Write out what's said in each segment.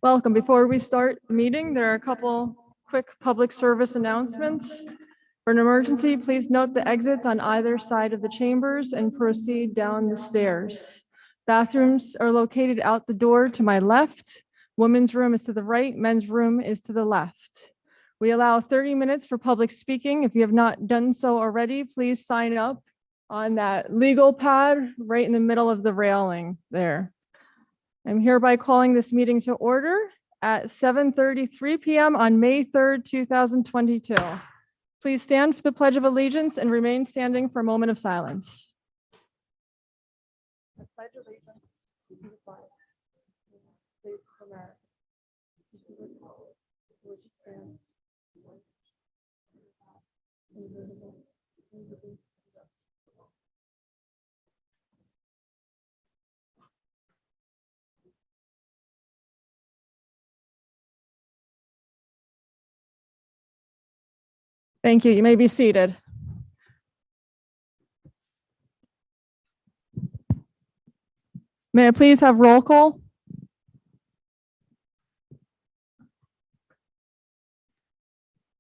Welcome. Before we start the meeting, there are a couple quick public service announcements. For an emergency, please note the exits on either side of the chambers and proceed down the stairs. Bathrooms are located out the door to my left. Women's room is to the right, men's room is to the left. We allow 30 minutes for public speaking. If you have not done so already, please sign up on that legal pad right in the middle of the railing there. I'm hereby calling this meeting to order at 7:33 p.m. on May 3rd, 2022. Please stand for the Pledge of Allegiance and remain standing for a moment of silence. I pledge allegiance to the flag of the United States of America, to the republic for which it stands, one nation, indivisible, with liberty and justice for all. Thank you. You may be seated. May I please have roll call?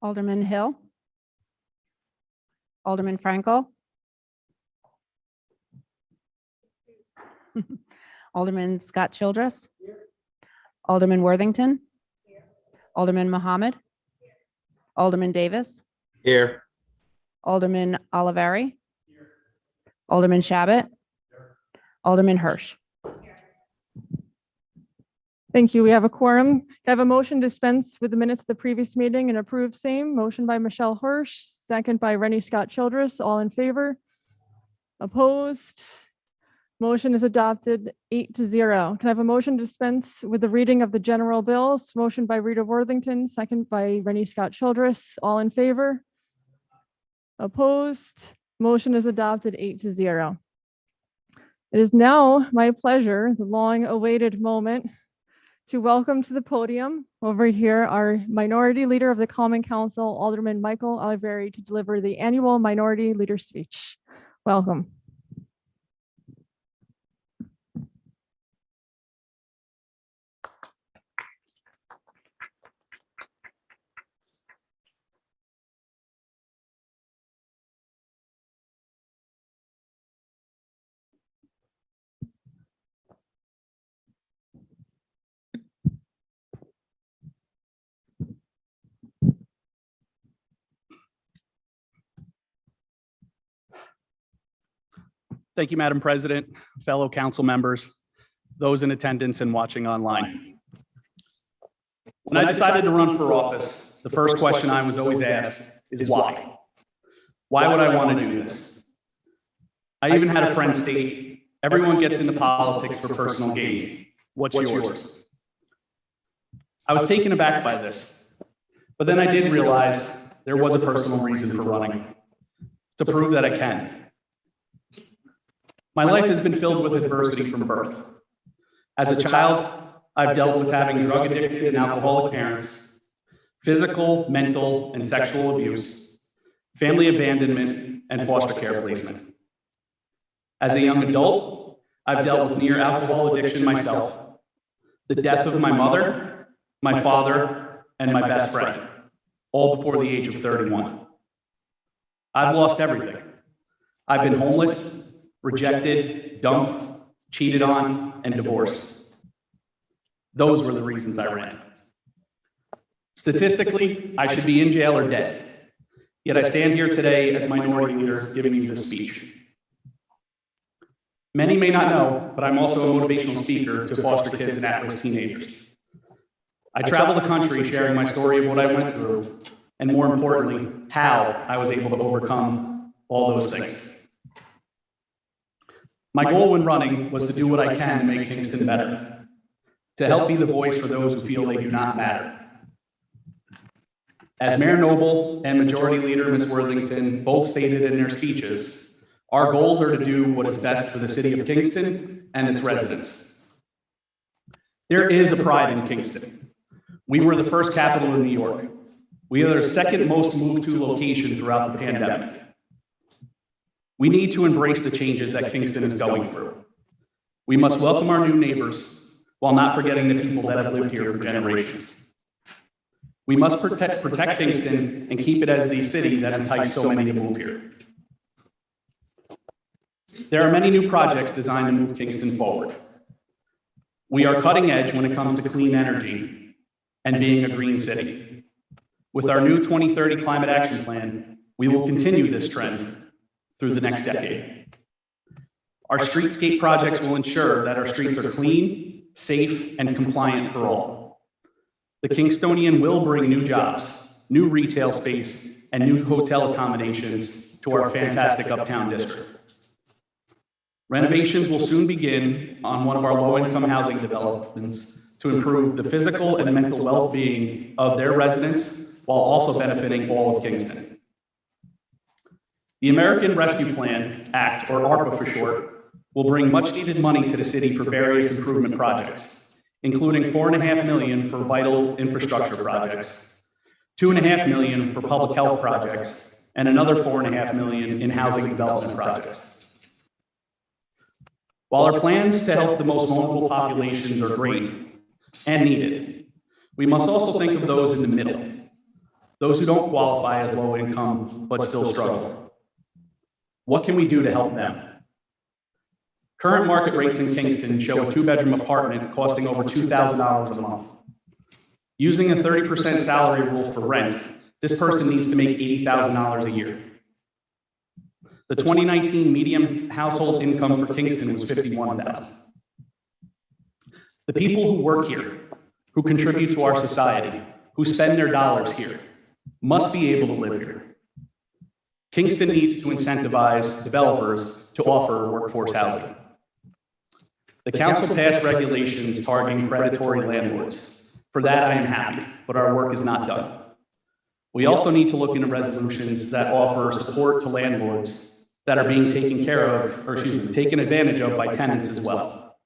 Alderman Hill. Alderman Frankel. Alderman Scott Childress. Alderman Worthington. Alderman Mohammed. Alderman Davis. Here. Alderman Alverie. Alderman Shabbat. Alderman Hirsch. Thank you. We have a quorum. I have a motion to dispense with the minutes of the previous meeting and approve same. Motion by Michelle Hirsch, second by Rennie Scott Childress. All in favor? Opposed? Motion is adopted 8-0. Can I have a motion to dispense with the reading of the general bills? Motion by Rita Worthington, second by Rennie Scott Childress. All in favor? Opposed? Motion is adopted 8-0. It is now my pleasure, the long-awaited moment, to welcome to the podium over here our Minority Leader of the Common Council, Alderman Michael Alverie, to deliver the annual Minority Leader speech. Welcome. Thank you, Madam President, fellow council members, those in attendance and watching online. When I decided to run for office, the first question I was always asked is why? Why would I want to do this? I even had a friend state, everyone gets into politics for personal gain. What's yours? I was taken aback by this, but then I did realize there was a personal reason for running, to prove that I can. My life has been filled with adversity from birth. As a child, I've dealt with having drug-addicted and alcoholic parents, physical, mental, and sexual abuse, family abandonment, and foster care placement. As a young adult, I've dealt with near alcohol addiction myself, the death of my mother, my father, and my best friend, all before the age of 31. I've lost everything. I've been homeless, rejected, dumped, cheated on, and divorced. Those were the reasons I ran. Statistically, I should be in jail or dead. Yet I stand here today as Minority Leader giving you this speech. Many may not know, but I'm also a motivational speaker to foster kids and at-risk teenagers. I travel the country sharing my story of what I went through, and more importantly, how I was able to overcome all those things. My goal when running was to do what I can to make Kingston better, to help be the voice for those who feel they do not matter. As Mayor Noble and Majority Leader Ms. Worthington both stated in their speeches, our goals are to do what is best for the city of Kingston and its residents. There is a pride in Kingston. We were the first capital in New York. We are the second most moved to location throughout the pandemic. We need to embrace the changes that Kingston is going through. We must welcome our new neighbors, while not forgetting the people that have lived here for generations. We must protect Kingston and keep it as the city that enticed so many to move here. There are many new projects designed to move Kingston forward. We are cutting edge when it comes to clean energy and being a green city. With our new 2030 climate action plan, we will continue this trend through the next decade. Our streetscape projects will ensure that our streets are clean, safe, and compliant for all. The Kingstonian will bring new jobs, new retail space, and new hotel accommodations to our fantastic uptown district. Renovations will soon begin on one of our low-income housing developments to improve the physical and mental well-being of their residents while also benefiting all of Kingston. The American Rescue Plan Act, or ARPA for short, will bring much-needed money to the city for various improvement projects, including $4.5 million for vital infrastructure projects, $2.5 million for public health projects, and another $4.5 million in housing development projects. While our plans to help the most vulnerable populations are great and needed, we must also think of those in the middle, those who don't qualify as low income but still struggle. What can we do to help them? Current market rates in Kingston show a 2-bedroom apartment costing over $2,000 a month. Using a 30% salary rule for rent, this person needs to make $80,000 a year. The 2019 median household income for Kingston was $51,000. The people who work here, who contribute to our society, who spend their dollars here, must be able to live here. Kingston needs to incentivize developers to offer workforce housing. The council passed regulations targeting predatory landlords. For that, I am happy, but our work is not done. We also need to look into resolutions that offer support to landlords that are being taken advantage of by tenants as well.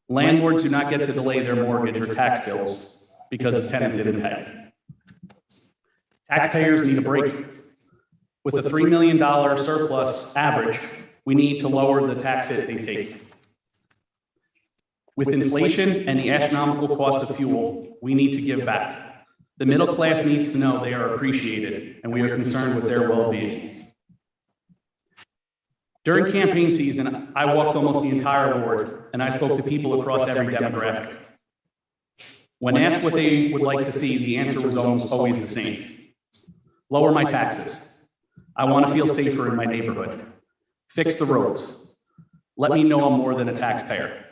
Landlords do not get to delay their mortgage or tax bills because the tenant didn't pay. Taxpayers need a break. With a $3 million surplus average, we need to lower the tax hit they take. With inflation and the astronomical cost of fuel, we need to give back. The middle class needs to know they are appreciated, and we are concerned with their well-being. During campaign season, I walked almost the entire ward, and I spoke to people across every demographic. When asked what they would like to see, the answer was almost always the same. Lower my taxes. I want to feel safer in my neighborhood. Fix the roads. Let me know I'm more than a taxpayer.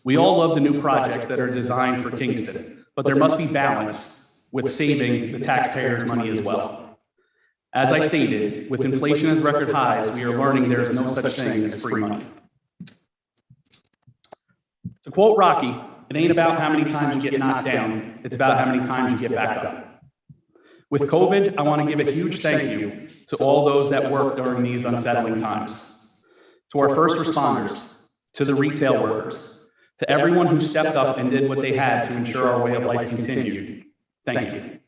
We all love the new projects that are designed for Kingston, but there must be balance with saving the taxpayers' money as well. As I stated, with inflation at record highs, we are learning there is no such thing as free money. To quote Rocky, it ain't about how many times you get knocked down, it's about how many times you get back up. With COVID, I want to give a huge thank you to all those that worked during these unsettling times. To our first responders, to the retail workers, to everyone who stepped up and did what they had to ensure our way of life continued, thank you.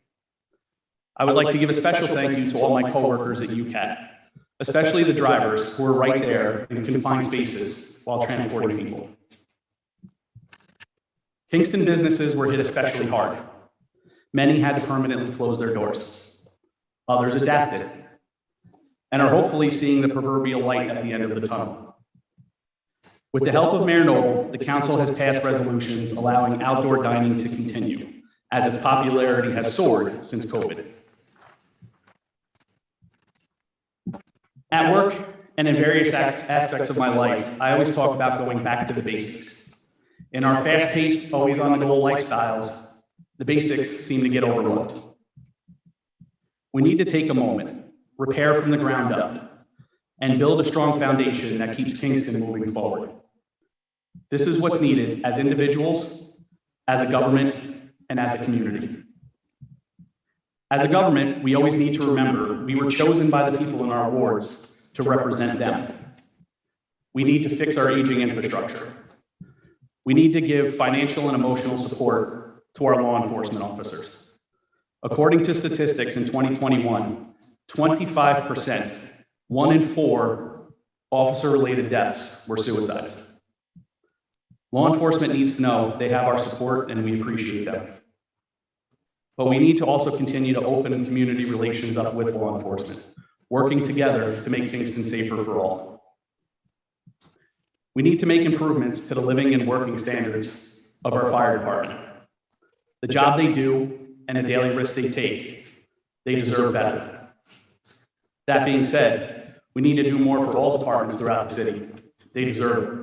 I would like to give a special thank you to all my coworkers at UCAT, especially the drivers who were right there in confined spaces while transporting people. Kingston businesses were hit especially hard. Many had to permanently close their doors. Others adapted and are hopefully seeing the proverbial light at the end of the tunnel. With the help of Mayor Noble, the council has passed resolutions allowing outdoor dining to continue, as its popularity has soared since COVID. At work and in various aspects of my life, I always talk about going back to the basics. In our fast-paced, always on-the-go lifestyles, the basics seem to get overlooked. We need to take a moment, repair from the ground up, and build a strong foundation that keeps Kingston moving forward. This is what's needed as individuals, as a government, and as a community. As a government, we always need to remember we were chosen by the people in our wards to represent them. We need to fix our aging infrastructure. We need to give financial and emotional support to our law enforcement officers. According to statistics in 2021, 25%, 1 in 4 officer-related deaths were suicides. Law enforcement needs to know they have our support and we appreciate them. But we need to also continue to open community relations up with law enforcement, working together to make Kingston safer for all. We need to make improvements to the living and working standards of our fire department. The job they do and the daily risks they take, they deserve better. That being said, we need to do more for all departments throughout the city. They deserve it.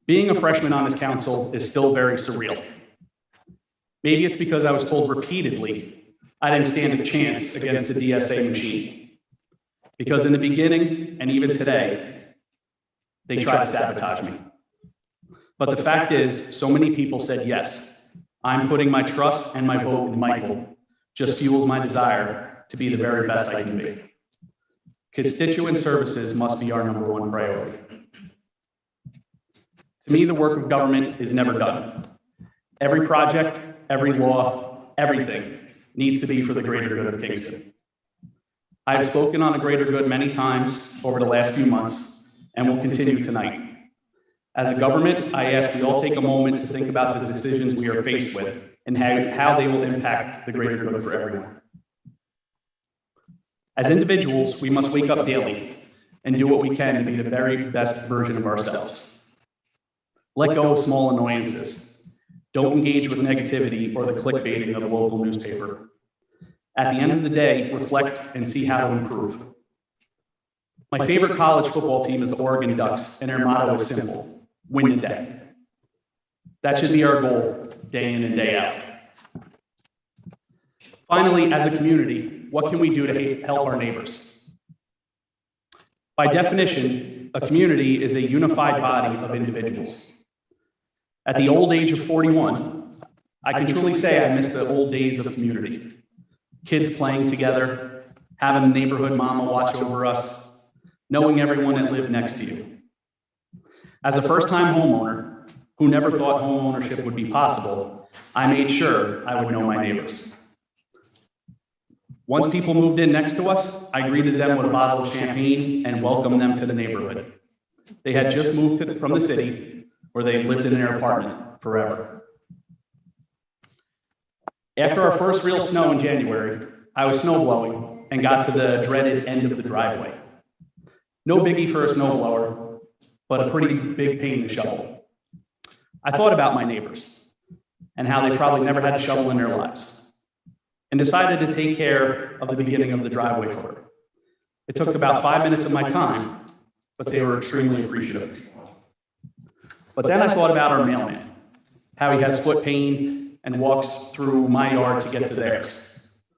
Being a freshman on this council is still very surreal. Maybe it's because I was told repeatedly I didn't stand a chance against the DSA machine. Because in the beginning, and even today, they tried to sabotage me. But the fact is, so many people said yes. I'm putting my trust and my vote in Michael. Just fuels my desire to be the very best I can be. Constituent services must be our #1 priority. To me, the work of government is never done. Every project, every law, everything needs to be for the greater good of Kingston. I've spoken on the greater good many times over the last few months and will continue tonight. As a government, I ask we all take a moment to think about the decisions we are faced with and how they will impact the greater good for everyone. As individuals, we must wake up daily and do what we can to be the very best version of ourselves. Let go of small annoyances. Don't engage with negativity or the clickbaiting of the local newspaper. At the end of the day, reflect and see how to improve. My favorite college football team is the Oregon Ducks, and their motto is simple: win the day. That should be our goal, day in and day out. Finally, as a community, what can we do to help our neighbors? By definition, a community is a unified body of individuals. At the old age of 41, I can truly say I miss the old days of community. Kids playing together, having a neighborhood mama watch over us, knowing everyone that lived next to you. As a first-time homeowner who never thought homeownership would be possible, I made sure I would know my neighbors. Once people moved in next to us, I greeted them with a bottle of champagne and welcomed them to the neighborhood. They had just moved from the city, where they lived in their apartment forever. After our first real snow in January, I was snowblowing and got to the dreaded end of the driveway. No biggie for a snowblower, but a pretty big pain to shovel. I thought about my neighbors and how they probably never had to shovel in their lives, and decided to take care of the beginning of the driveway for her. It took about 5 minutes of my time, but they were extremely appreciative. But then I thought about our mailman, how he has foot pain and walks through my yard to get to theirs.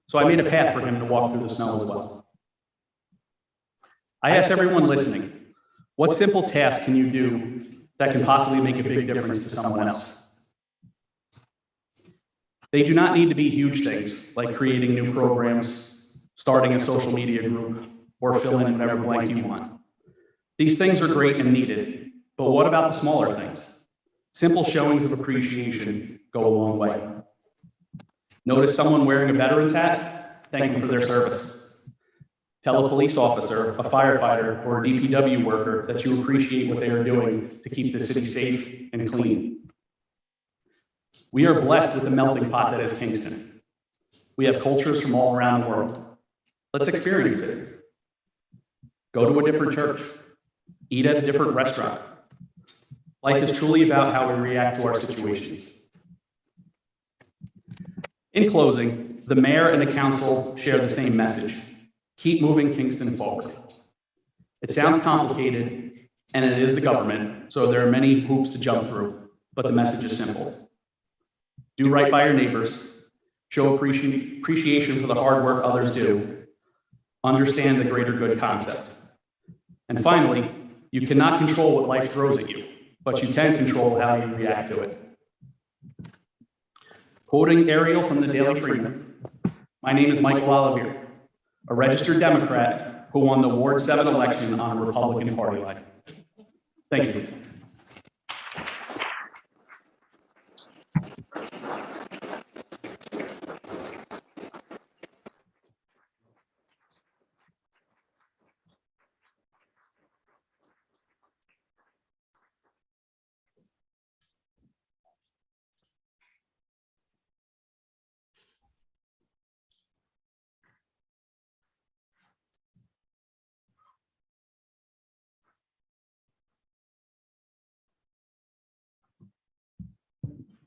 So I made a path for him to walk through the snow as well. I asked everyone listening, what simple task can you do that can possibly make a big difference to someone else? They do not need to be huge things like creating new programs, starting a social media group, or fill in whatever blank you want. These things are great and needed, but what about the smaller things? Simple showings of appreciation go a long way. Notice someone wearing a veteran's hat? Thank them for their service. Tell a police officer, a firefighter, or a DPW worker that you appreciate what they are doing to keep the city safe and clean. We are blessed with the melting pot that is Kingston. We have cultures from all around the world. Let's experience it. Go to a different church. Eat at a different restaurant. Life is truly about how we react to our situations. In closing, the mayor and the council share the same message. Keep moving Kingston forward. It sounds complicated, and it is the government, so there are many hoops to jump through, but the message is simple. Do right by your neighbors, show appreciation for the hard work others do, understand the greater good concept. And finally, you cannot control what life throws at you, but you can control how you react to it. Quoting Ariel from the Daily Freeman, my name is Michael Alverie, a registered Democrat who won the Ward 7 election on a Republican Party line. Thank you.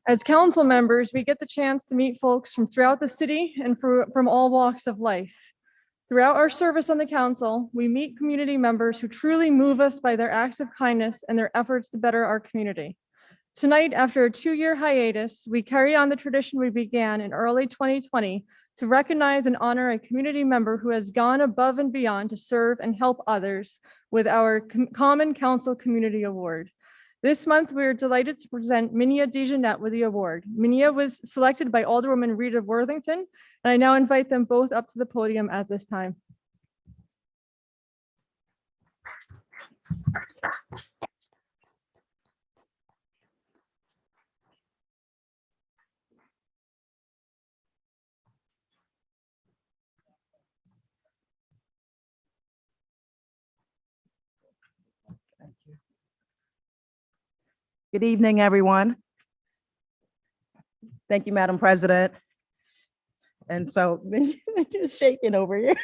As council members, we get the chance to meet folks from throughout the city and from all walks of life. Throughout our service on the council, we meet community members who truly move us by their acts of kindness and their efforts to better our community. Tonight, after a 2-year hiatus, we carry on the tradition we began in early 2020 to recognize and honor a community member who has gone above and beyond to serve and help others with our Common Council Community Award. This month, we are delighted to present Minia DeJeanette with the award. Minia was selected by Alderwoman Rita Worthington, and I now invite them both up to the podium at this time. Good evening, everyone. Thank you, Madam President. And so you're shaking over here.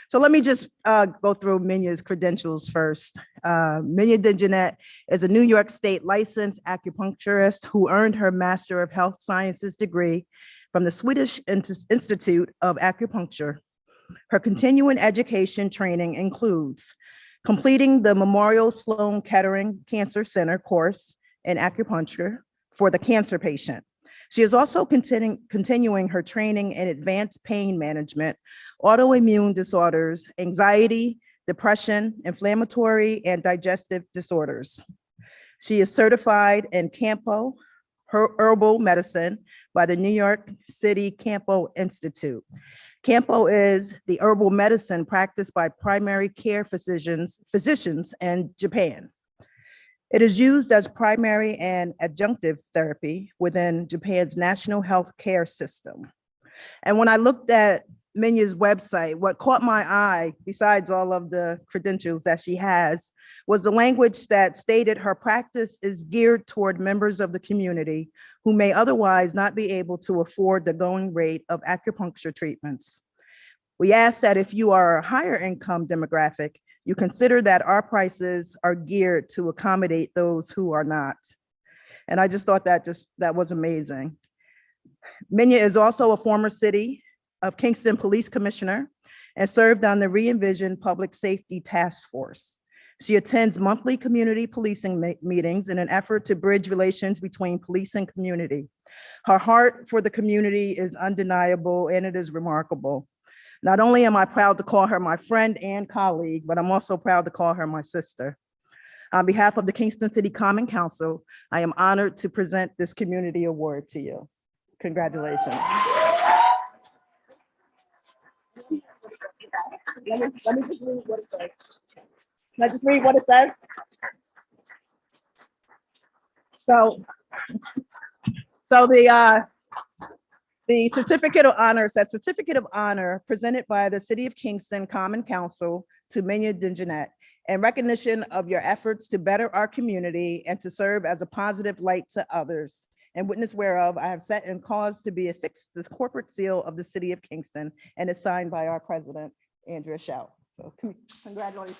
So let me just go through Minia's credentials first. Minia DeJeanette is a New York State licensed acupuncturist who earned her Master of Health Sciences degree from the Swedish Institute of Acupuncture. Her continuing education training includes completing the Memorial Sloan Kettering Cancer Center course in acupuncture for the cancer patient. She is also continuing her training in advanced pain management, autoimmune disorders, anxiety, depression, inflammatory and digestive disorders. She is certified in Campo herbal medicine by the New York City Campo Institute. Campo is the herbal medicine practiced by primary care physicians in Japan. It is used as primary and adjunctive therapy within Japan's national health care system. And when I looked at Minia's website, what caught my eye, besides all of the credentials that she has, was the language that stated her practice is geared toward members of the community who may otherwise not be able to afford the going rate of acupuncture treatments. We ask that if you are a higher income demographic, you consider that our prices are geared to accommodate those who are not. And I just thought that was amazing. Minia is also a former City of Kingston Police Commissioner and served on the Re-envision Public Safety Task Force. She attends monthly community policing meetings in an effort to bridge relations between police and community. Her heart for the community is undeniable and it is remarkable. Not only am I proud to call her my friend and colleague, but I'm also proud to call her my sister. On behalf of the Kingston City Common Council, I am honored to present this community award to you. Congratulations. Let me just read what it says. Can I just read what it says? So the certificate of honor says, certificate of honor presented by the City of Kingston Common Council to Minia DeJeanette in recognition of your efforts to better our community and to serve as a positive light to others. And witness whereof I have set and caused to be affixed the corporate seal of the City of Kingston and is signed by our president, Andrea Schau. So congratulations.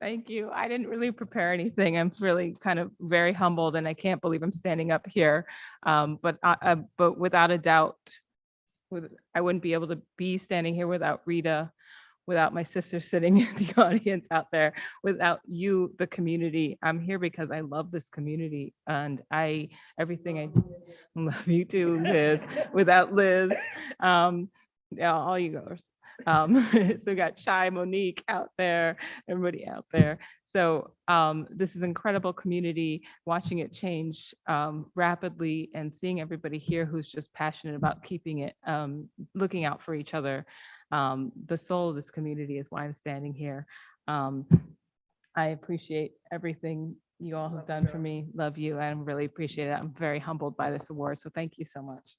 Thank you. I didn't really prepare anything. I'm really kind of very humbled and I can't believe I'm standing up here. But without a doubt, I wouldn't be able to be standing here without Rita, without my sister sitting in the audience out there, without you, the community. I'm here because I love this community and everything I love you too, Liz. Without Liz, yeah, all you girls. So we got Shy, Monique out there, everybody out there. So this is incredible community, watching it change rapidly and seeing everybody here who's just passionate about keeping it, looking out for each other. The soul of this community is why I'm standing here. I appreciate everything you all have done for me. Love you and really appreciate it. I'm very humbled by this award. So thank you so much.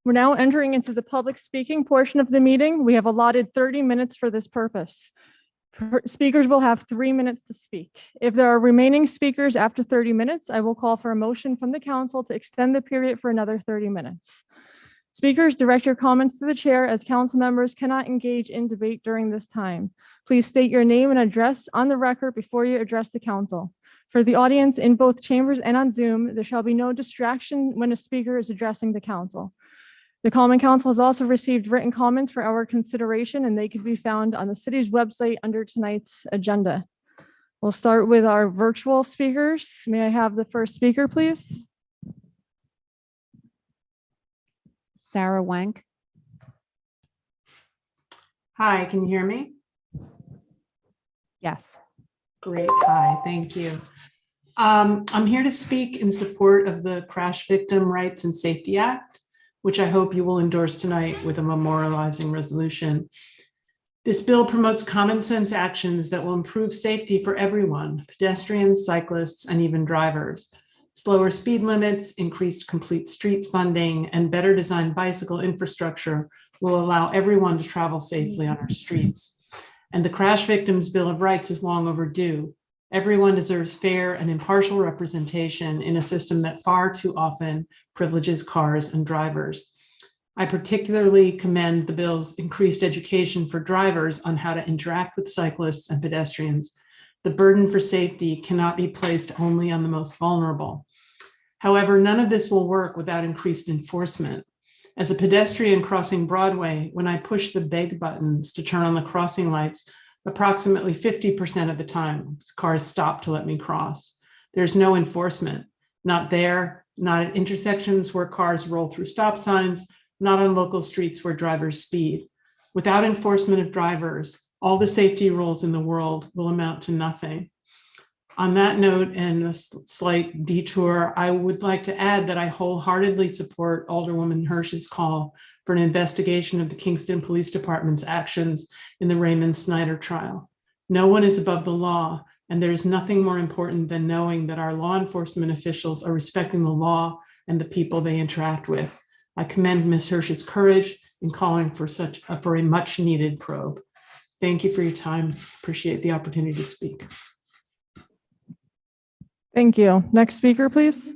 We're now entering into the public speaking portion of the meeting. We have allotted 30 minutes for this purpose. Speakers will have 3 minutes to speak. If there are remaining speakers after 30 minutes, I will call for a motion from the council to extend the period for another 30 minutes. Speakers, direct your comments to the chair, as council members cannot engage in debate during this time. Please state your name and address on the record before you address the council. For the audience in both chambers and on Zoom, there shall be no distraction when a speaker is addressing the council. The Common Council has also received written comments for our consideration, and they can be found on the city's website under tonight's agenda. We'll start with our virtual speakers. May I have the first speaker, please? Sarah Wank. Hi, can you hear me? Yes. Great. Hi, thank you. I'm here to speak in support of the Crash Victim Rights and Safety Act, which I hope you will endorse tonight with a memorializing resolution. This bill promotes common sense actions that will improve safety for everyone, pedestrians, cyclists, and even drivers. Slower speed limits, increased complete streets funding, and better designed bicycle infrastructure will allow everyone to travel safely on our streets. And the Crash Victims Bill of Rights is long overdue. Everyone deserves fair and impartial representation in a system that far too often privileges cars and drivers. I particularly commend the bill's increased education for drivers on how to interact with cyclists and pedestrians. The burden for safety cannot be placed only on the most vulnerable. However, none of this will work without increased enforcement. As a pedestrian crossing Broadway, when I push the beg buttons to turn on the crossing lights, approximately 50% of the time, cars stop to let me cross. There's no enforcement, not there, not at intersections where cars roll through stop signs, not on local streets where drivers speed. Without enforcement of drivers, all the safety rules in the world will amount to nothing. On that note, and a slight detour, I would like to add that I wholeheartedly support Alderwoman Hirsch's call for an investigation of the Kingston Police Department's actions in the Raymond Snyder trial. No one is above the law, and there is nothing more important than knowing that our law enforcement officials are respecting the law and the people they interact with. I commend Ms. Hirsch's courage in calling for a much needed probe. Thank you for your time. Appreciate the opportunity to speak. Thank you. Next speaker, please.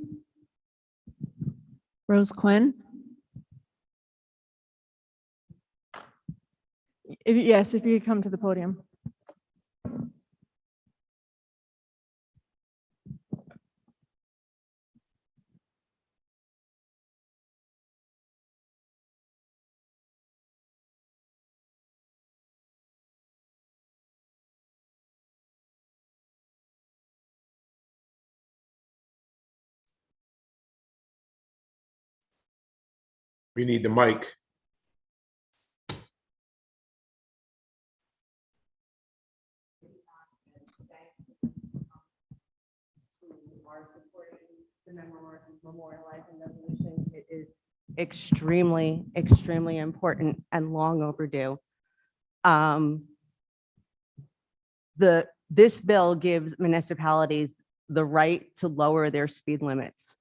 Rose Quinn. Yes, if you could come to the podium. We need the mic. Memorializing resolution. It is extremely, extremely important and long overdue. This bill gives municipalities the right to lower their speed limits.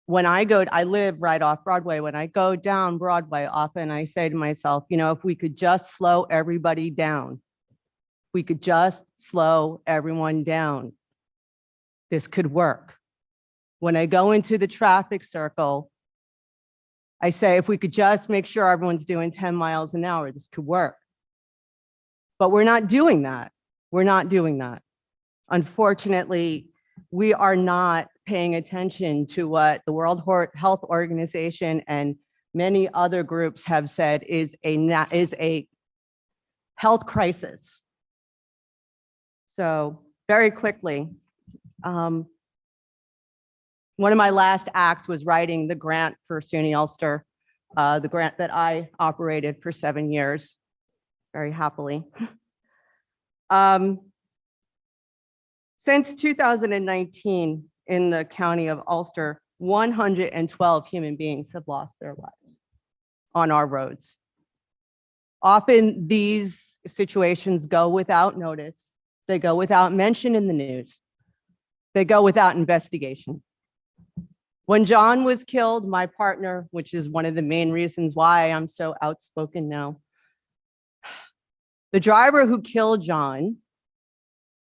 When I live right off Broadway. When I go down Broadway, often I say to myself, you know, if we could just slow everybody down, we could just slow everyone down, this could work. When I go into the traffic circle, I say, if we could just make sure everyone's doing 10 miles an hour, this could work. But we're not doing that. We're not doing that. Unfortunately, we are not paying attention to what the World Health Organization and many other groups have said is a health crisis. So very quickly, one of my last acts was writing the grant for Suny Ulster, the grant that I operated for 7 years, very happily. Since 2019, in the county of Ulster, 112 human beings have lost their lives on our roads. Often these situations go without notice. They go without mention in the news. They go without investigation. When John was killed, my partner, which is one of the main reasons why I'm so outspoken now, the driver who killed John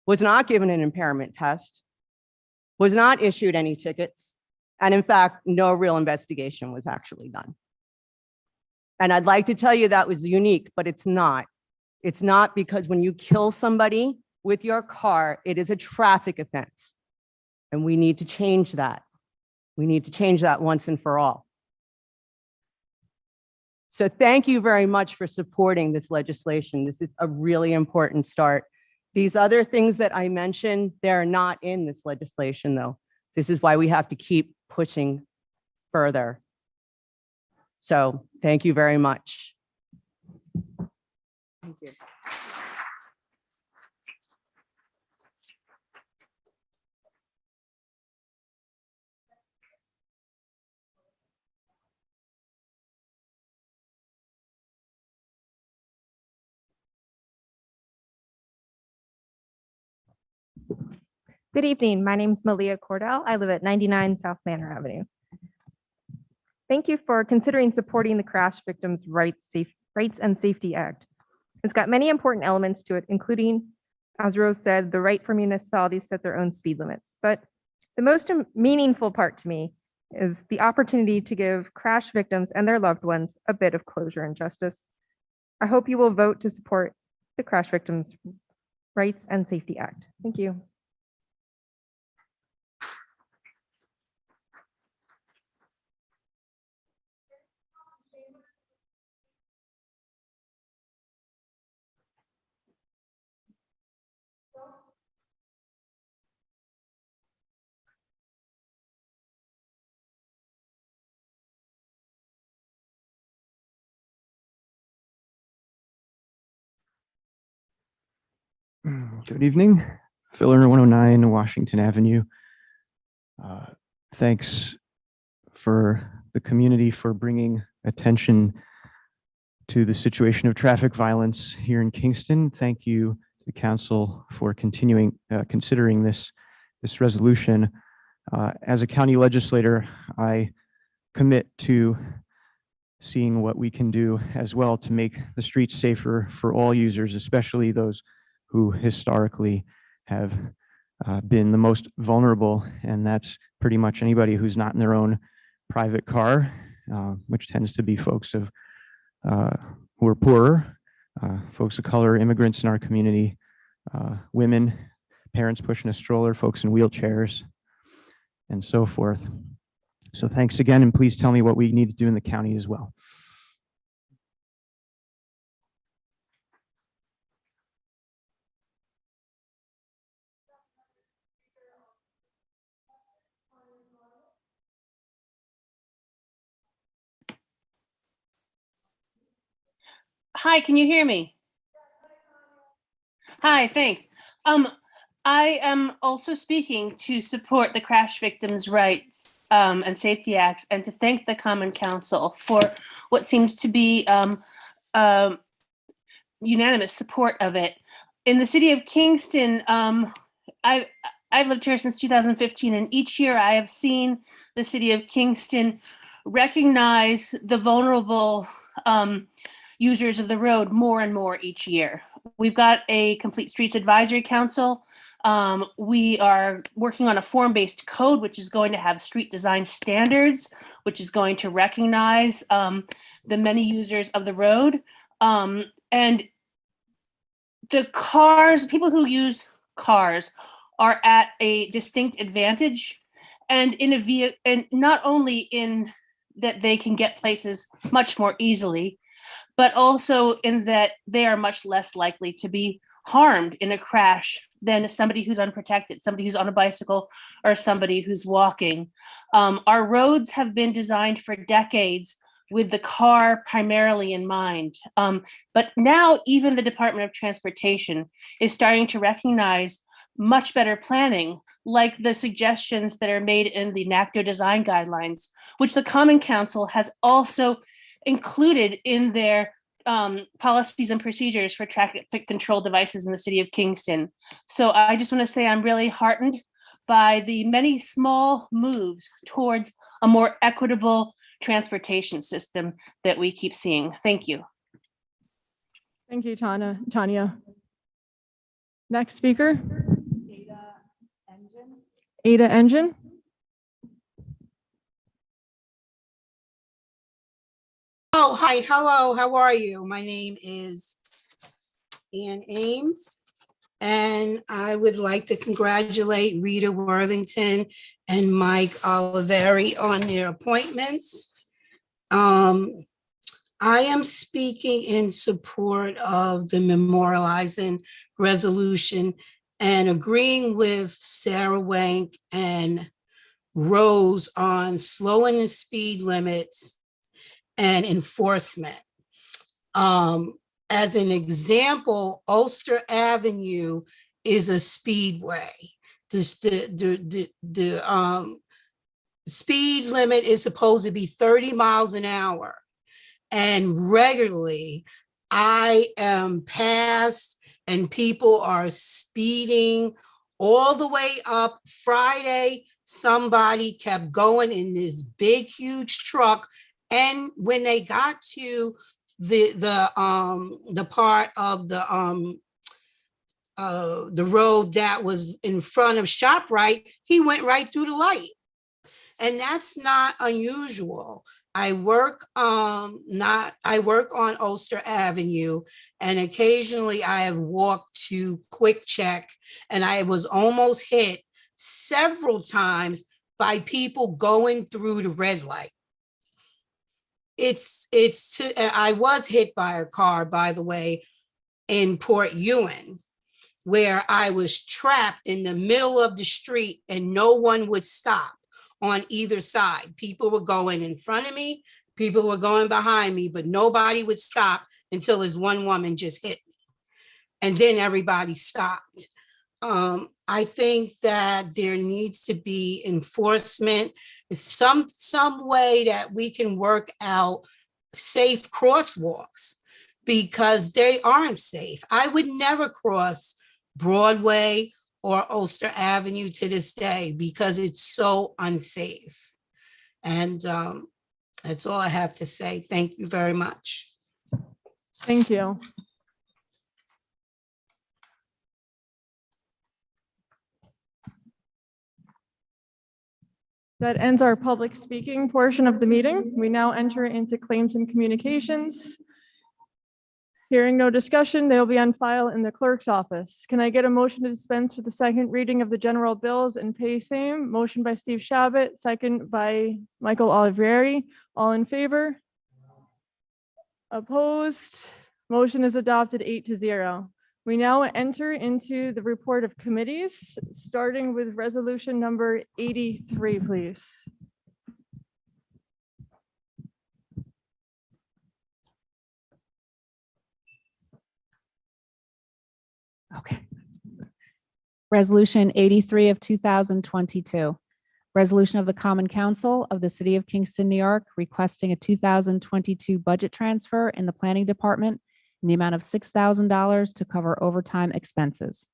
was not given an impairment test, was not issued any tickets, and in fact, no real investigation was actually done. And I'd like to tell you that was unique, but it's not. It's not, because when you kill somebody with your car, it is a traffic offense. And we need to change that. We need to change that once and for all. So thank you very much for supporting this legislation. This is a really important start. These other things that I mentioned, they're not in this legislation though. This is why we have to keep pushing further. So thank you very much. Thank you. Good evening. My name is Malia Cordell. I live at 99 South Manor Avenue. Thank you for considering supporting the Crash Victims' Rights and Safety Act. It's got many important elements to it, including, as Rose said, the right for municipalities to set their own speed limits. But the most meaningful part to me is the opportunity to give crash victims and their loved ones a bit of closure and justice. I hope you will vote to support the Crash Victims' Rights and Safety Act. Thank you. Good evening, Filler 109 Washington Avenue. Thanks for the community for bringing attention to the situation of traffic violence here in Kingston. Thank you to the council for continuing considering this resolution. As a county legislator, I commit to seeing what we can do as well to make the streets safer for all users, especially those who historically have been the most vulnerable, and that's pretty much anybody who's not in their own private car, which tends to be folks who are poorer, folks of color, immigrants in our community, women, parents pushing a stroller, folks in wheelchairs, and so forth. So thanks again, and please tell me what we need to do in the county as well. Hi, can you hear me? Hi, thanks. I am also speaking to support the Crash Victims' Rights and Safety Acts, and to thank the Common Council for what seems to be unanimous support of it. In the city of Kingston, I've lived here since 2015, and each year I have seen the city of Kingston recognize the vulnerable users of the road more and more each year. We've got a Complete Streets Advisory Council. We are working on a form-based code, which is going to have street design standards, which is going to recognize the many users of the road. And the cars, people who use cars are at a distinct advantage, and and not only in that they can get places much more easily, but also in that they are much less likely to be harmed in a crash than somebody who's unprotected, somebody who's on a bicycle, or somebody who's walking. Our roads have been designed for decades with the car primarily in mind. But now even the Department of Transportation is starting to recognize much better planning, like the suggestions that are made in the NACDO design guidelines, which the Common Council has also included in their policies and procedures for traffic control devices in the city of Kingston. So I just want to say I'm really heartened by the many small moves towards a more equitable transportation system that we keep seeing. Thank you. Thank you, Tanya. Next speaker. Ada Engine. Oh, hi, hello, how are you? My name is Ann Ames, and I would like to congratulate Rita Worthington and Mike Alverie on their appointments. I am speaking in support of the memorializing resolution and agreeing with Sarah Wank and Rose on slowing the speed limits and enforcement. As an example, Ulster Avenue is a speedway. The speed limit is supposed to be 30 miles an hour. And regularly, I am passed and people are speeding all the way up. Friday, somebody kept going in this big, huge truck. And when they got to the part of the road that was in front of ShopRite, he went right through the light. And that's not unusual. I work on Ulster Avenue, and occasionally I have walked to Quick Check, and I was almost hit several times by people going through the red light. I was hit by a car, by the way, in Port Ewan, where I was trapped in the middle of the street and no one would stop on either side. People were going in front of me, people were going behind me, but nobody would stop until this one woman just hit me. And then everybody stopped. I think that there needs to be enforcement, some way that we can work out safe crosswalks, because they aren't safe. I would never cross Broadway or Ulster Avenue to this day because it's so unsafe. And that's all I have to say. Thank you very much. Thank you. That ends our public speaking portion of the meeting. We now enter into claims and communications. Hearing no discussion, they will be on file in the clerk's office. Can I get a motion to dispense with the second reading of the general bills and pay same? Motion by Steve Shabbat, second by Michael Alverie. All in favor? Opposed? Motion is adopted 8-0. We now enter into the report of committees, starting with resolution number 83, please. Okay. Resolution 83 of 2022. Resolution of the Common Council of the City of Kingston, New York, requesting a 2022 budget transfer in the Planning Department in the amount of $6,000 to cover overtime expenses.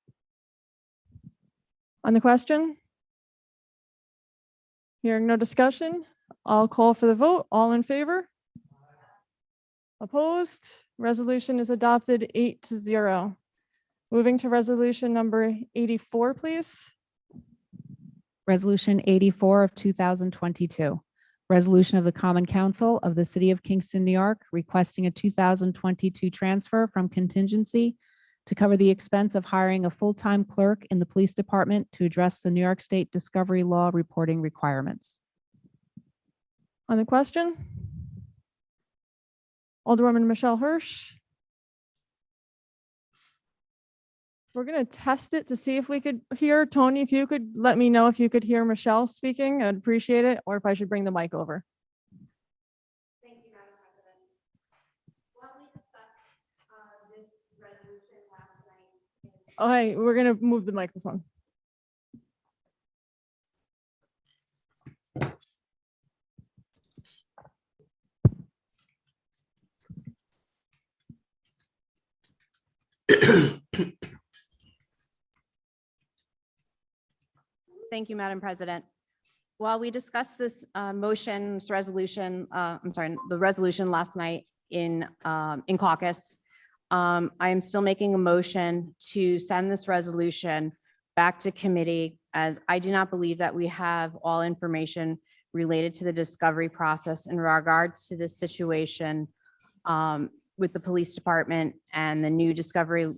On the question? Hearing no discussion, I'll call for the vote. All in favor? Opposed? Resolution is adopted 8-0. Moving to resolution number 84, please. Resolution 84 of 2022. Resolution of the Common Council of the City of Kingston, New York, requesting a 2022 transfer from contingency to cover the expense of hiring a full-time clerk in the police department to address the New York State discovery law reporting requirements. On the question? Alderwoman Michelle Hirsch. We're going to test it to see if we could hear. Tony, if you could let me know if you could hear Michelle speaking, I'd appreciate it, or if I should bring the mic over. Thank you, Madam President. Well, we discussed this resolution last night. Oh, hey, we're going to move the microphone. Thank you, Madam President. While we discussed this this resolution, the resolution last night in caucus, I am still making a motion to send this resolution back to committee, as I do not believe that we have all information related to the discovery process in regards to this situation with the police department and the new discovery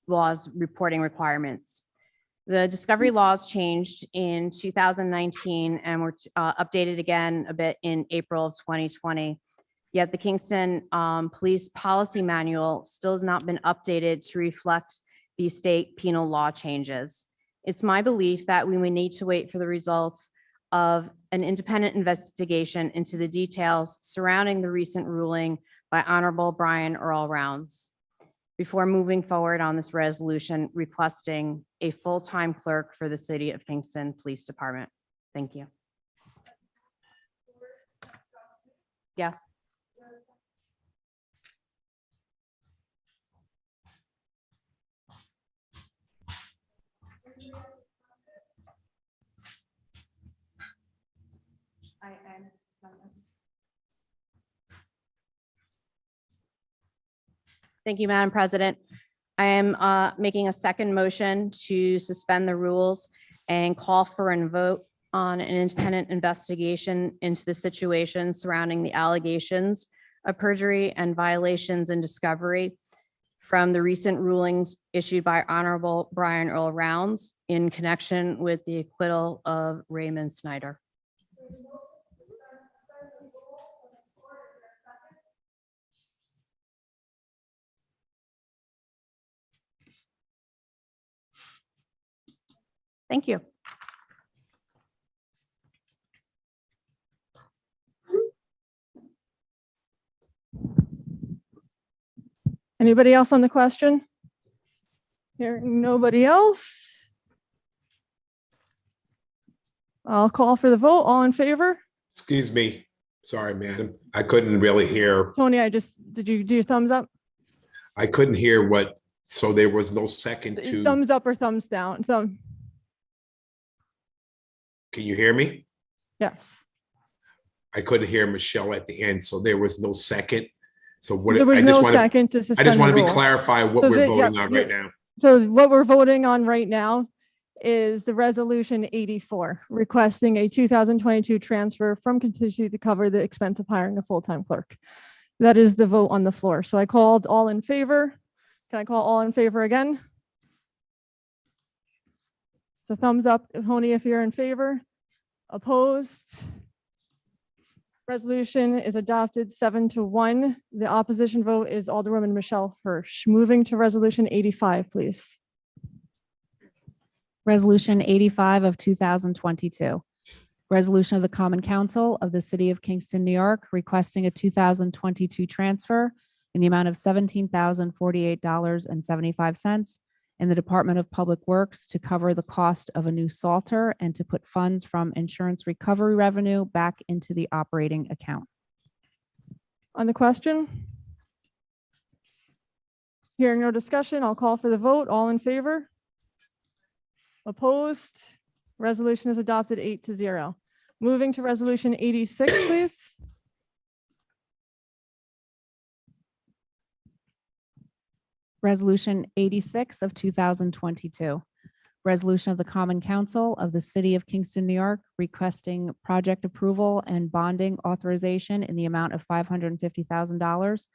laws reporting requirements. The discovery laws changed in 2019 and were updated again a bit in April of 2020. Yet the Kingston Police Policy Manual still has not been updated to reflect the state penal law changes. It's my belief that we would need to wait for the results of an independent investigation into the details surrounding the recent ruling by Honorable Brian Earl Rounds before moving forward on this resolution requesting a full-time clerk for the City of Kingston Police Department. Thank you. Yes. Thank you, Madam President. I am making a second motion to suspend the rules and call for a vote on an independent investigation into the situation surrounding the allegations of perjury and violations in discovery from the recent rulings issued by Honorable Brian Earl Rounds in connection with the acquittal of Raymond Snyder. Thank you. Anybody else on the question? Hearing nobody else. I'll call for the vote. All in favor? Excuse me. Sorry, madam. I couldn't really hear. Tony, did you do your thumbs up? I couldn't hear what, so there was no second to, Thumbs up or thumbs down? can you hear me? Yes. I couldn't hear Michelle at the end, so there was no second. So what? There was no second to suspend I just want to the be rules. clarify what So we're the- voting yeah, on yeah. right now. So what we're voting on right now is the resolution 84, requesting a 2022 transfer from contingency to cover the expense of hiring a full-time clerk. That is the vote on the floor. So I called all in favor. Can I call all in favor again? So thumbs up, Tony, if you're in favor. Opposed? Resolution is adopted 7-1. The opposition vote is Alderwoman Michelle Hirsch. Moving to resolution 85, please. Resolution 85 of 2022. Resolution of the Common Council of the City of Kingston, New York, requesting a 2022 transfer in the amount of $17,048.75 in the Department of Public Works to cover the cost of a new Salter and to put funds from insurance recovery revenue back into the operating account. On the question? Hearing no discussion, I'll call for the vote. All in favor? Opposed? Resolution is adopted 8-0. Moving to resolution 86, please. Resolution 86 of 2022. Resolution of the Common Council of the City of Kingston, New York, requesting project approval and bonding authorization in the amount of $550,000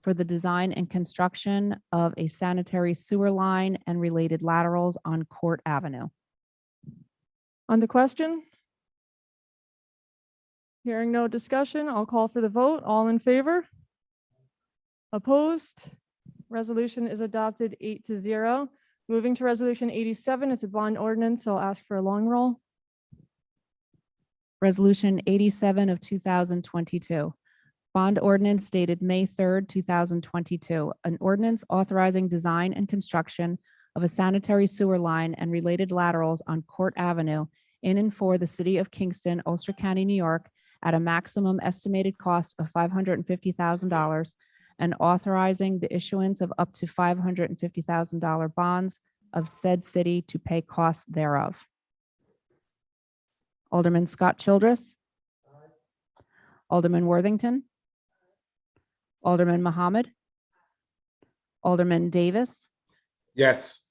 for the design and construction of a sanitary sewer line and related laterals on Court Avenue. On the question? Hearing no discussion, I'll call for the vote. All in favor? Opposed? Resolution is adopted 8-0. Moving to resolution 87, it's a bond ordinance, so I'll ask for a long roll. Resolution 87 of 2022. Bond ordinance dated May 3rd, 2022. An ordinance authorizing design and construction of a sanitary sewer line and related laterals on Court Avenue in and for the City of Kingston, Ulster County, New York, at a maximum estimated cost of $550,000 and authorizing the issuance of up to $550,000 bonds of said city to pay costs thereof. Alderman Scott Childress. Alderman Worthington. Alderman Mohammed. Alderman Davis. Yes.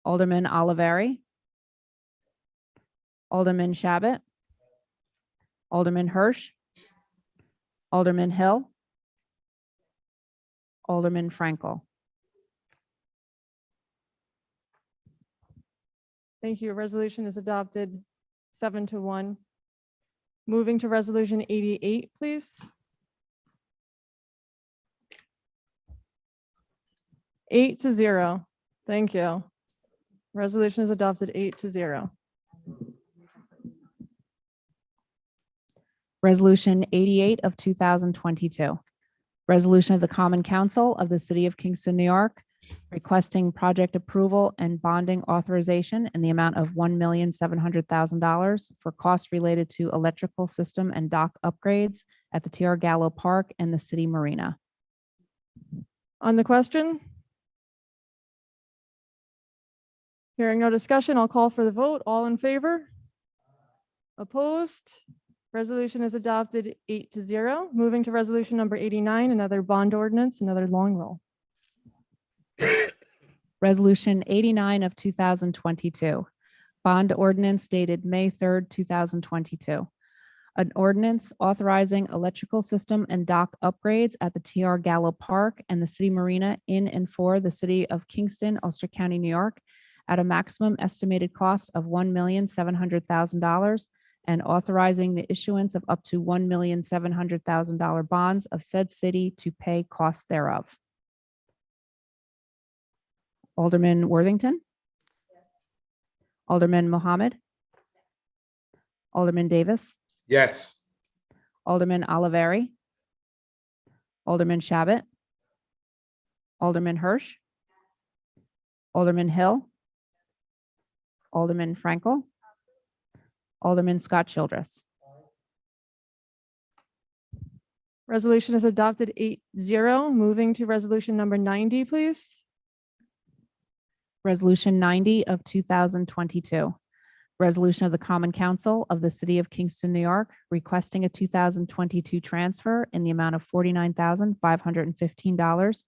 Alderman Alverie. Alderman Shabbat. Alderman Hirsch. Alderman Hill. Alderman Frankel. Thank you. Resolution is adopted 7-1. Moving to resolution 88, please. 8-0. Thank you. Resolution is adopted 8-0. Resolution 88 of 2022. Resolution of the Common Council of the City of Kingston, New York, requesting project approval and bonding authorization in the amount of $1,700,000 for costs related to electrical system and dock upgrades at the TR Gallo Park and the City Marina. On the question? Hearing no discussion, I'll call for the vote. All in favor? Opposed? Resolution is adopted 8-0. Moving to resolution number 89, another bond ordinance, another long roll. Resolution 89 of 2022. Bond ordinance dated May 3rd, 2022. An ordinance authorizing electrical system and dock upgrades at the TR Gallo Park and the City Marina in and for the City of Kingston, Ulster County, New York, at a maximum estimated cost of $1,700,000 and authorizing the issuance of up to $1,700,000 bonds of said city to pay costs thereof. Alderman Worthington. Alderman Mohammed. Alderman Davis. Yes. Alderman Alverie. Alderman Shabbat. Alderman Hirsch. Alderman Hill. Alderman Frankel. Alderman Scott Childress. Resolution is adopted 8-0. Moving to resolution number 90, please. Resolution 90 of 2022. Resolution of the Common Council of the City of Kingston, New York, requesting a 2022 transfer in the amount of $49,515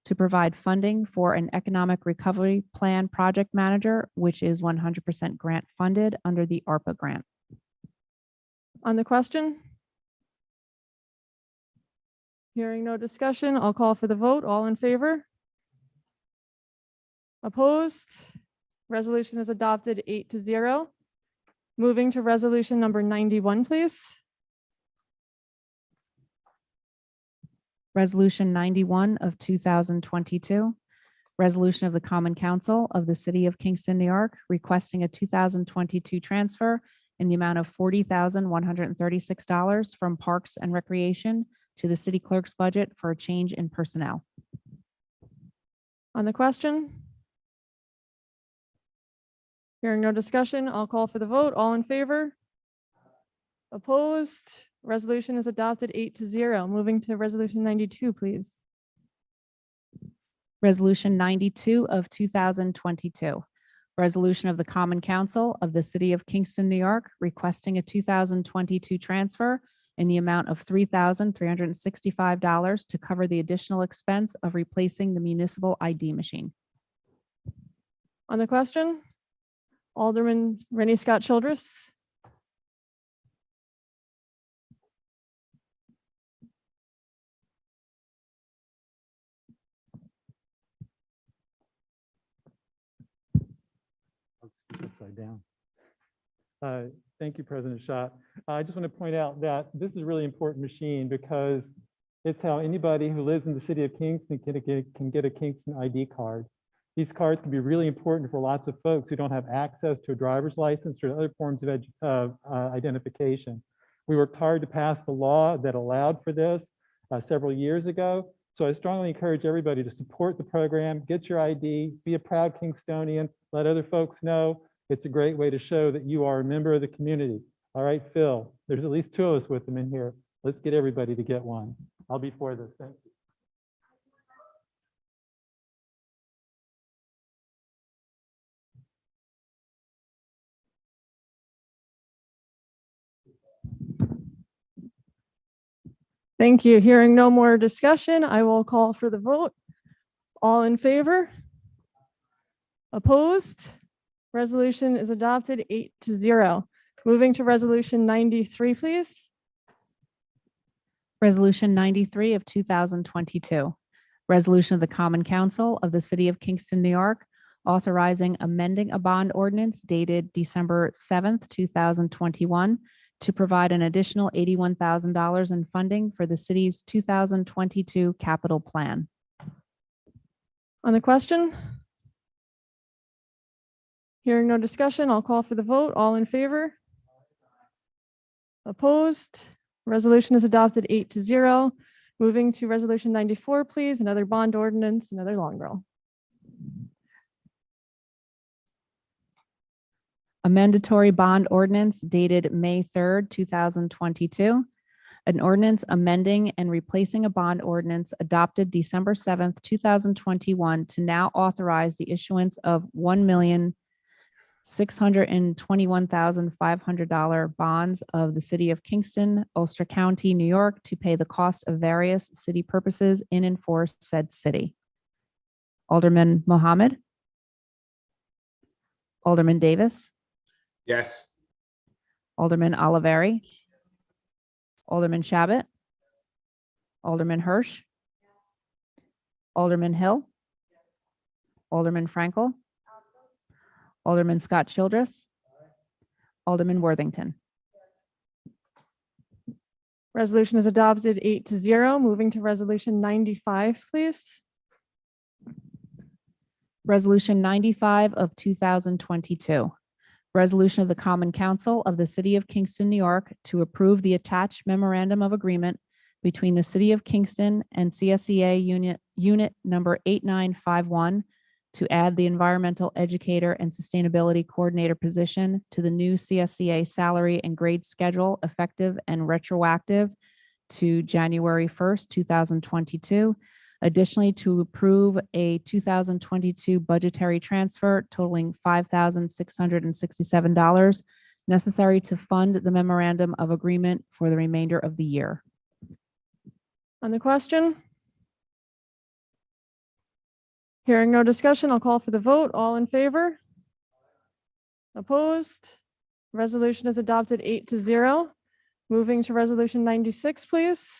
to provide funding for an economic recovery plan project manager, which is 100% grant funded under the ARPA grant. On the question? Hearing no discussion, I'll call for the vote. All in favor? Opposed? Resolution is adopted 8-0. Moving to resolution number 91, please. Resolution 91 of 2022. Resolution of the Common Council of the City of Kingston, New York, requesting a 2022 transfer in the amount of $40,136 from Parks and Recreation to the city clerk's budget for a change in personnel. On the question? Hearing no discussion, I'll call for the vote. All in favor? Opposed? Resolution is adopted 8-0. Moving to resolution 92, please. Resolution 92 of 2022. Resolution of the Common Council of the City of Kingston, New York, requesting a 2022 transfer in the amount of $3,365 to cover the additional expense of replacing the municipal ID machine. On the question? Alderman Rennie Scott Childress. Upside down. Thank you, President Schott. I just want to point out that this is a really important machine because it's how anybody who lives in the city of Kingston can get a Kingston ID card. These cards can be really important for lots of folks who don't have access to a driver's license or other forms of identification. We worked hard to pass the law that allowed for this several years ago. So I strongly encourage everybody to support the program, get your ID, be a proud Kingstonian, let other folks know. It's a great way to show that you are a member of the community. All right, Phil, there's at least 2 of us with them in here. Let's get everybody to get one. I'll be for this. Thank you. Thank you. Hearing no more discussion, I will call for the vote. All in favor? Opposed? Resolution is adopted 8-0. Moving to resolution 93, please. Resolution 93 of 2022. Resolution of the Common Council of the City of Kingston, New York, authorizing amending a bond ordinance dated December 7th, 2021 to provide an additional $81,000 in funding for the city's 2022 capital plan. On the question? Hearing no discussion, I'll call for the vote. All in favor? Opposed? Resolution is adopted 8-0. Moving to resolution 94, please. Another bond ordinance, another long roll. A mandatory bond ordinance dated May 3rd, 2022. An ordinance amending and replacing a bond ordinance adopted December 7th, 2021 to now authorize the issuance of $1,621,500 bonds of the City of Kingston, Ulster County, New York, to pay the cost of various city purposes in and for said city. Alderman Mohammed. Alderman Davis. Yes. Alderman Alverie. Alderman Shabbat. Alderman Hirsch. Alderman Hill. Alderman Frankel. Alderman Scott Childress. Alderman Worthington. Resolution is adopted 8-0. Moving to resolution 95, please. Resolution 95 of 2022. Resolution of the Common Council of the City of Kingston, New York, to approve the attached memorandum of agreement between the City of Kingston and CSEA Unit Number 8951 to add the Environmental Educator and Sustainability Coordinator position to the new CSEA salary and grade schedule effective and retroactive to January 1st, 2022. Additionally, to approve a 2022 budgetary transfer totaling $5,667 necessary to fund the memorandum of agreement for the remainder of the year. On the question? Hearing no discussion, I'll call for the vote. All in favor? Opposed? Resolution is adopted 8-0. Moving to resolution 96, please.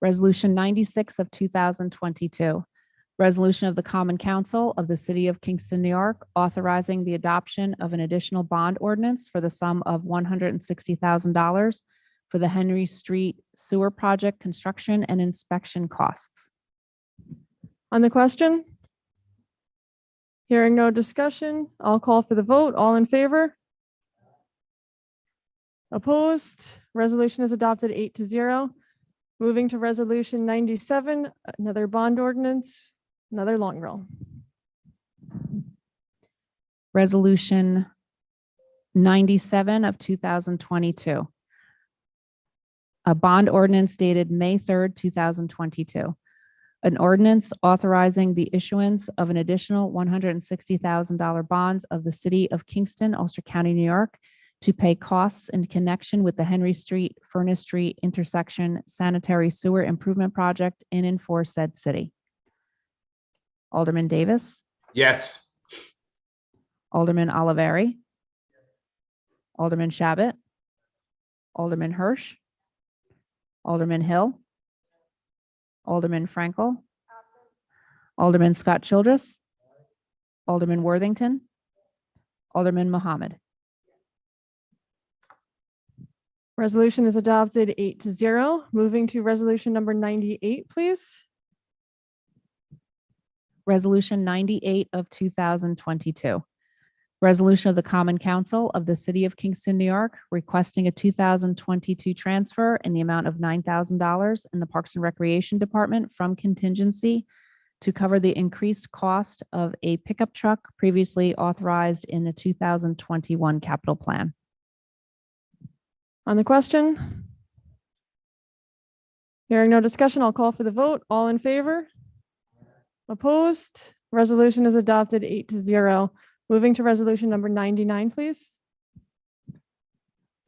Resolution 96 of 2022. Resolution of the Common Council of the City of Kingston, New York, authorizing the adoption of an additional bond ordinance for the sum of $160,000 for the Henry Street Sewer Project construction and inspection costs. On the question? Hearing no discussion, I'll call for the vote. All in favor? Opposed? Resolution is adopted 8-0. Moving to resolution 97, another bond ordinance, another long roll. Resolution 97 of 2022. A bond ordinance dated May 3rd, 2022. An ordinance authorizing the issuance of an additional $160,000 bonds of the City of Kingston, Ulster County, New York, to pay costs in connection with the Henry Street, Furnace Street intersection sanitary sewer improvement project in and for said city. Alderman Davis. Yes. Alderman Alverie. Alderman Shabbat. Alderman Hirsch. Alderman Hill. Alderman Frankel. Alderman Scott Childress. Alderman Worthington. Alderman Mohammed. Resolution is adopted 8-0. Moving to resolution number 98, please. Resolution 98 of 2022. Resolution of the Common Council of the City of Kingston, New York, requesting a 2022 transfer in the amount of $9,000 in the Parks and Recreation Department from contingency to cover the increased cost of a pickup truck previously authorized in the 2021 capital plan. On the question? Hearing no discussion, I'll call for the vote. All in favor? Opposed? Resolution is adopted 8-0. Moving to resolution number 99, please.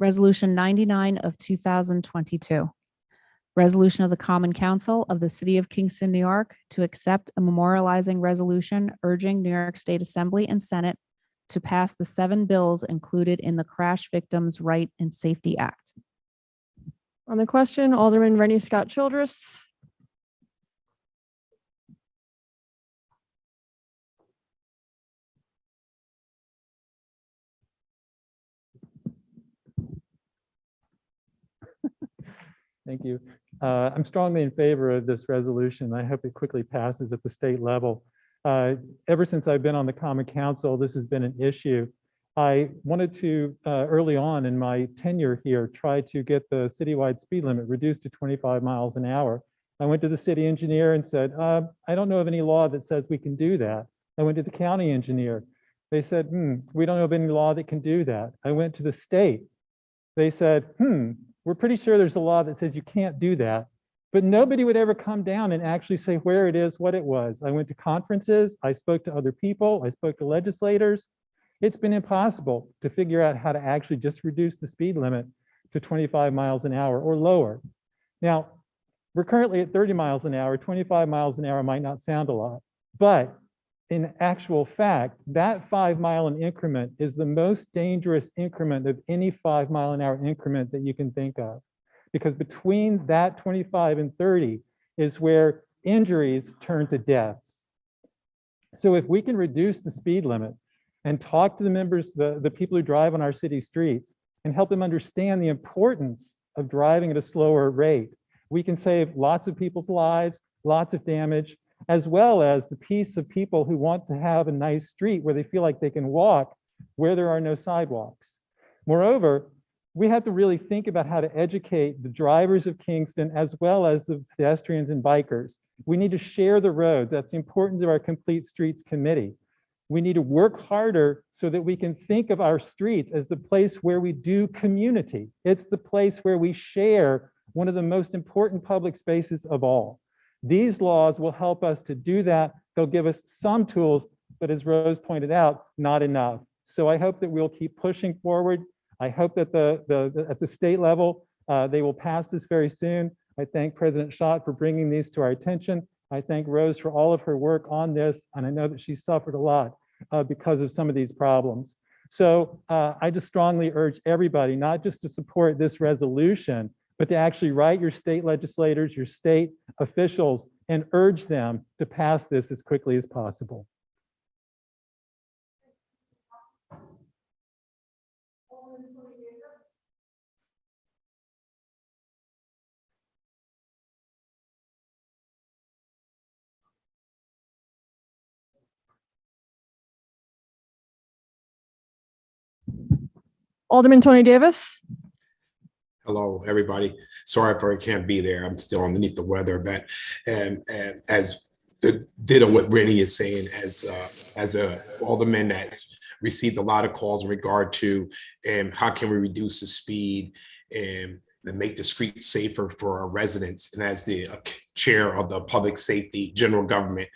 Resolution 99 of 2022. Resolution of the Common Council of the City of Kingston, New York, to accept a memorializing resolution urging New York State Assembly and Senate to pass the 7 bills included in the Crash Victims' Right and Safety Act. On the question, Alderman Rennie Scott Childress. Thank you. I'm strongly in favor of this resolution. I hope it quickly passes at the state level. Ever since I've been on the Common Council, this has been an issue. I wanted to, early on in my tenure here, try to get the citywide speed limit reduced to 25 miles an hour. I went to the city engineer and said, I don't know of any law that says we can do that. I went to the county engineer. They said, we don't know of any law that can do that. I went to the state. They said, we're pretty sure there's a law that says you can't do that. But nobody would ever come down and actually say where it is, what it was. I went to conferences, I spoke to other people, I spoke to legislators. It's been impossible to figure out how to actually just reduce the speed limit to 25 miles an hour or lower. Now, we're currently at 30 miles an hour, 25 miles an hour might not sound a lot, but in actual fact, that 5 mile an increment is the most dangerous increment of any 5 mile an hour increment that you can think of. Because between that 25 and 30 is where injuries turn to deaths. So if we can reduce the speed limit and talk to the members, the people who drive on our city streets and help them understand the importance of driving at a slower rate, we can save lots of people's lives, lots of damage, as well as the peace of people who want to have a nice street where they feel like they can walk where there are no sidewalks. Moreover, we have to really think about how to educate the drivers of Kingston as well as the pedestrians and bikers. We need to share the roads. That's the importance of our Complete Streets Committee. We need to work harder so that we can think of our streets as the place where we do community. It's the place where we share one of the most important public spaces of all. These laws will help us to do that. They'll give us some tools, but as Rose pointed out, not enough. So I hope that we'll keep pushing forward. I hope that at the state level, they will pass this very soon. I thank President Schott for bringing these to our attention. I thank Rose for all of her work on this, and I know that she suffered a lot because of some of these problems. So I just strongly urge everybody not just to support this resolution, but to actually write your state legislators, your state officials, and urge them to pass this as quickly as possible. Alderman Tony Davis. Hello, everybody. Sorry if I can't be there. I'm still underneath the weather, but as the ditto what Rennie is saying, as a alderman that received a lot of calls in regard to how can we reduce the speed and make the streets safer for our residents. And as the chair of the public safety general government,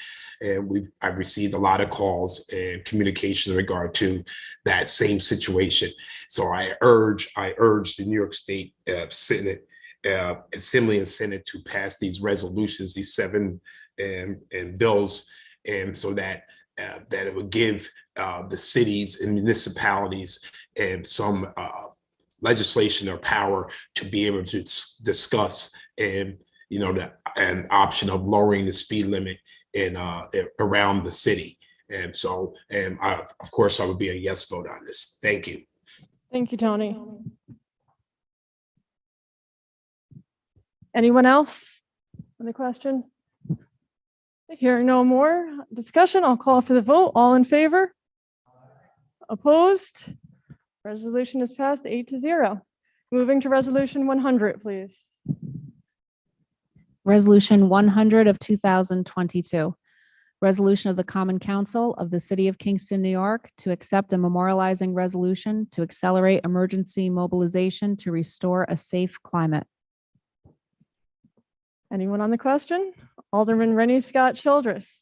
I've received a lot of calls and communication in regard to that same situation. So I urge the New York State Senate, Assembly and Senate to pass these resolutions, these 7 bills, and so that it would give the cities and municipalities some legislation or power to be able to discuss an option of lowering the speed limit in around the city. And so, of course, I would be a yes vote on this. Thank you. Thank you, Tony. Anyone else on the question? Hearing no more discussion, I'll call for the vote. All in favor? Opposed? Resolution is passed 8-0. Moving to resolution 100, please. Resolution 100 of 2022. Resolution of the Common Council of the City of Kingston, New York, to accept a memorializing resolution to accelerate emergency mobilization to restore a safe climate. Anyone on the question? Alderman Rennie Scott Childress.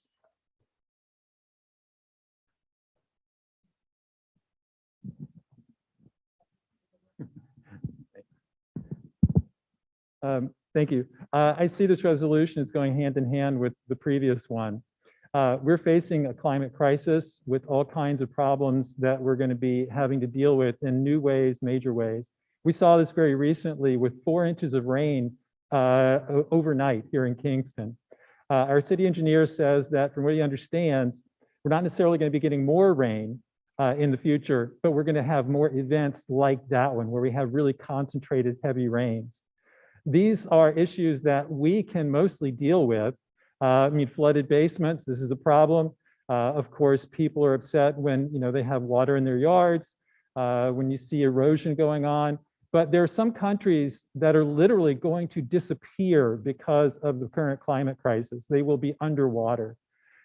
Thank you. I see this resolution is going hand in hand with the previous one. We're facing a climate crisis with all kinds of problems that we're going to be having to deal with in new ways, major ways. We saw this very recently with 4 inches of rain overnight here in Kingston. Our city engineer says that from what he understands, we're not necessarily going to be getting more rain in the future, but we're going to have more events like that one where we have really concentrated heavy rains. These are issues that we can mostly deal with. I mean, flooded basements, this is a problem. Of course, people are upset when they have water in their yards, when you see erosion going on. But there are some countries that are literally going to disappear because of the current climate crisis. They will be underwater.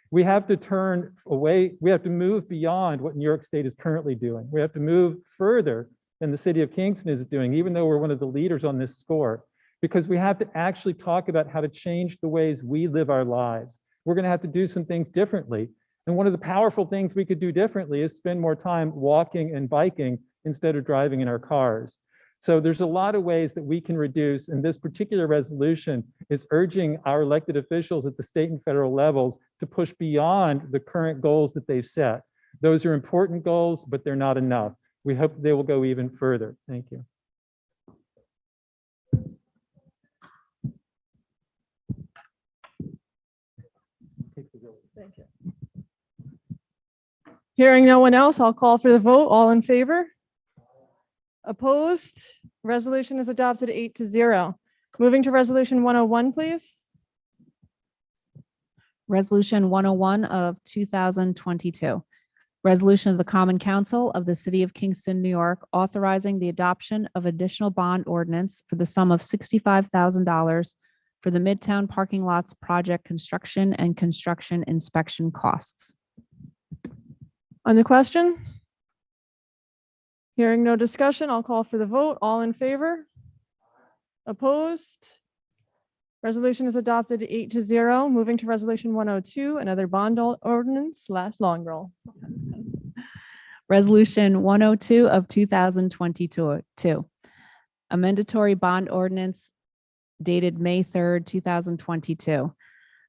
We have to turn away, we have to move beyond what New York State is currently doing. We have to move further than the city of Kingston is doing, even though we're one of the leaders on this score, because we have to actually talk about how to change the ways we live our lives. We're going to have to do some things differently. And one of the powerful things we could do differently is spend more time walking and biking instead of driving in our cars. So there's a lot of ways that we can reduce, and this particular resolution is urging our elected officials at the state and federal levels to push beyond the current goals that they've set. Those are important goals, but they're not enough. We hope they will go even further. Thank you. Thank you. Hearing no one else, I'll call for the vote. All in favor? Opposed? Resolution is adopted 8-0. Moving to resolution 101, please. Resolution 101 of 2022. Resolution of the Common Council of the City of Kingston, New York, authorizing the adoption of additional bond ordinance for the sum of $65,000 for the Midtown Parking Lots Project construction and construction inspection costs. On the question? Hearing no discussion, I'll call for the vote. All in favor? Opposed? Resolution is adopted 8-0. Moving to resolution 102, another bond ordinance, last long roll. Resolution 102 of 2022. A mandatory bond ordinance dated May 3rd, 2022.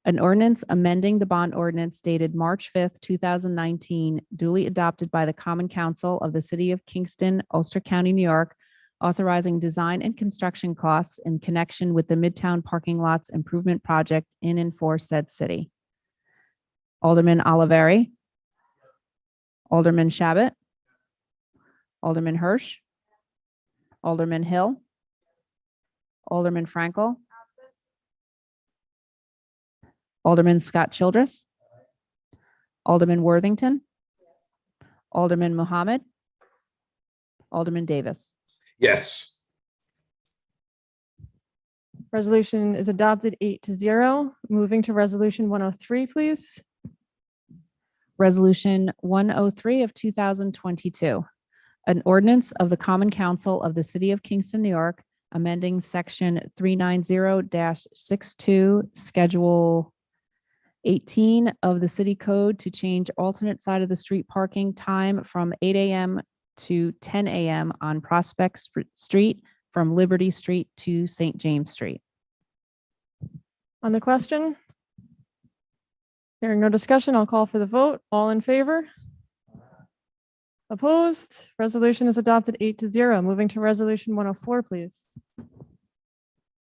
An ordinance amending the bond ordinance dated March 5th, 2019, duly adopted by the Common Council of the City of Kingston, Ulster County, New York, authorizing design and construction costs in connection with the Midtown Parking Lots Improvement Project in and for said city. Alderman Alverie. Alderman Shabbat. Alderman Hirsch. Alderman Hill. Alderman Frankel. Alderman Scott Childress. Alderman Worthington. Alderman Muhammad. Alderman Davis. Yes. Resolution is adopted 8-0. Moving to resolution 103, please. Resolution 103 of 2022. An ordinance of the Common Council of the City of Kingston, New York, amending section 390-62, schedule 18 of the city code to change alternate side of the street parking time from 8 a.m. to 10 a.m. on Prospect Street from Liberty Street to St. James Street. On the question? Hearing no discussion, I'll call for the vote. All in favor? Opposed? Resolution is adopted 8-0. Moving to resolution 104, please.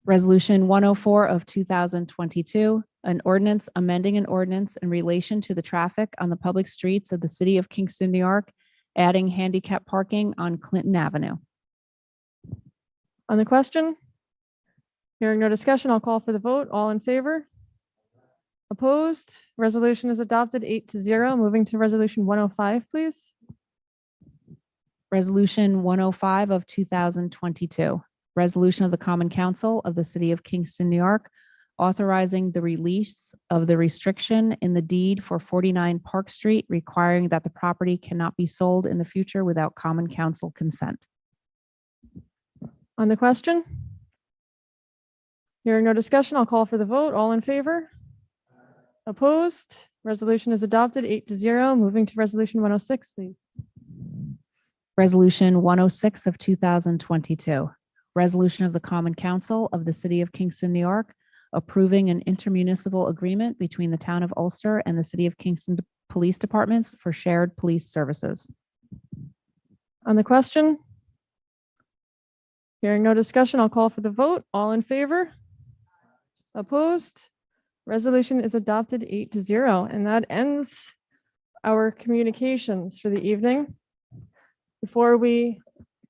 Resolution 104 of 2022, an ordinance amending an ordinance in relation to the traffic on the public streets of the City of Kingston, New York, adding handicap parking on Clinton Avenue. On the question? Hearing no discussion, I'll call for the vote. All in favor? Opposed? Resolution is adopted 8-0. Moving to resolution 105, please. Resolution 105 of 2022, resolution of the Common Council of the City of Kingston, New York, authorizing the release of the restriction in the deed for 49 Park Street, requiring that the property cannot be sold in the future without Common Council consent. On the question? Hearing no discussion, I'll call for the vote. All in favor? Opposed? Resolution is adopted 8-0. Moving to resolution 106, please. Resolution 106 of 2022, resolution of the Common Council of the City of Kingston, New York, approving an intermunicipal agreement between the Town of Ulster and the City of Kingston Police Departments for shared police services. On the question? Hearing no discussion, I'll call for the vote. All in favor? Opposed? Resolution is adopted 8-0, and that ends our communications for the evening. Before we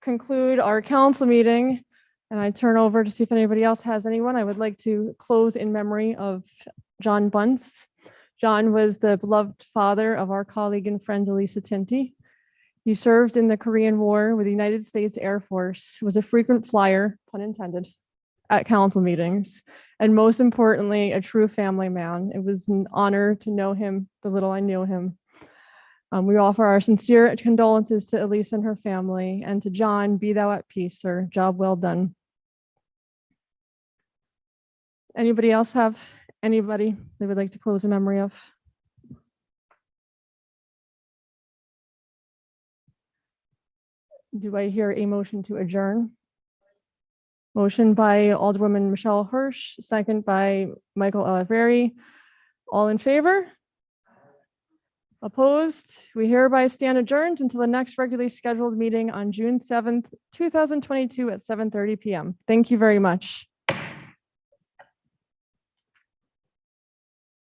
conclude our council meeting, and I turn over to see if anybody else has anyone, I would like to close in memory of John Bunce. John was the beloved father of our colleague and friend Elisa Tinty. He served in the Korean War with the United States Air Force, was a frequent flyer, pun intended, at council meetings, and most importantly, a true family man. It was an honor to know him, the little I knew him. We offer our sincere condolences to Elise and her family, and to John, be thou at peace, sir. Job well done. Anybody else have anybody they would like to close in memory of? Do I hear a motion to adjourn? Motion by Alderwoman Michelle Hirsch, second by Michael Alverie. All in favor? Opposed? We hereby stand adjourned until the next regularly scheduled meeting on June 7th, 2022 at 7:30 p.m. Thank you very much.